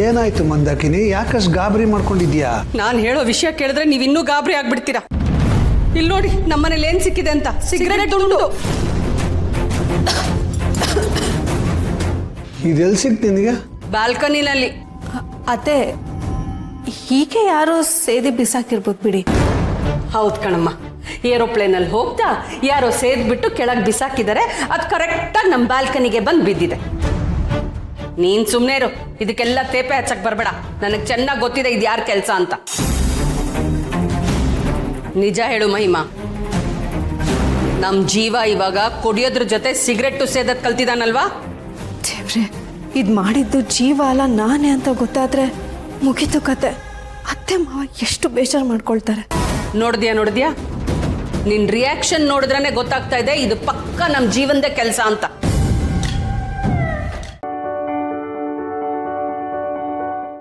ಏನಾಯ್ತು ಮಂದಾಕಿನಿ? ಯಾಕಷ್ಟು ಗಾಬರಿ ಮಾಡ್ಕೊಂಡಿದ್ಯಾ? ನಾನು ಹೇಳೋ ವಿಷಯ ಕೇಳಿದ್ರೆ ನೀವು ಇನ್ನೂ ಗಾಬರಿ ಆಗ್ಬಿಡ್ತೀರಾ. ಇಲ್ಲಿ ನೋಡಿ, ನಮ್ಮನೇಲಿ ಏನ್ ಸಿಕ್ಕಿದೆ ಅಂತ. ಸಿಗರೇಟ್ ತುಂಡು. ಇದೆಲ್ಲಿ ಸಿಕ್ತು ನಿನಗೆ? ಬಾಲ್ಕನಿನಲ್ಲಿ. ಅತ್ತೆ, ಹೀಗೆ ಯಾರೋ ಸೇದಿ ಬಿಸಾಕಿರ್ಬೋದು ಬಿಡಿ. ಹೌದು ಕಣಮ್ಮ, ಏರೋಪ್ಲೇನಲ್ಲಿ ಹೋಗ್ತಾ ಯಾರೋ ಸೇದ್ಬಿಟ್ಟು ಕೆಳಗೆ ಬಿಸಾಕಿದ್ದಾರೆ. ಅದು ಕರೆಕ್ಟಾಗಿ ನಮ್ಮ ಬಾಲ್ಕನಿಗೆ ಬಂದು ಬಿದ್ದಿದೆ. ನೀನ್ ಸುಮ್ಮನೆ ಇರು, ಇದಕ್ಕೆಲ್ಲ ತೇಪೆ ಹಚ್ಚಕ್ ಬರಬೇಡ. ನನಗೆ ಚೆನ್ನಾಗಿ ಗೊತ್ತಿದೆ ಇದು ಯಾರ ಕೆಲಸ ಅಂತ. ನಿಜ ಹೇಳು ಮಹಿಮಾ, ನಮ್ಮ ಜೀವ ಇವಾಗ ಕುಡಿಯೋದ್ರ ಜೊತೆ ಸಿಗರೆಟ್ಟು ಸೇದದ್ ಕಲ್ತಿದಾನಲ್ವಾ? ದೇವ್ರೆ, ಇದು ಮಾಡಿದ್ದು ಜೀವ ಅಲ್ಲ ನಾನೇ ಅಂತ ಗೊತ್ತಾದ್ರೆ ಮುಗೀತು ಕತೆ. ಅತ್ತೆ ಮಾವ ಎಷ್ಟು ಬೇಜಾರು ಮಾಡ್ಕೊಳ್ತಾರೆ. ನೋಡಿದ್ಯಾ? ನಿನ್ ರಿಯಾಕ್ಷನ್ ನೋಡಿದ್ರೇ ಗೊತ್ತಾಗ್ತಾ ಇದೆ ಇದು ಪಕ್ಕ ನಮ್ಮ ಜೀವನದ ಕೆಲಸ ಅಂತ.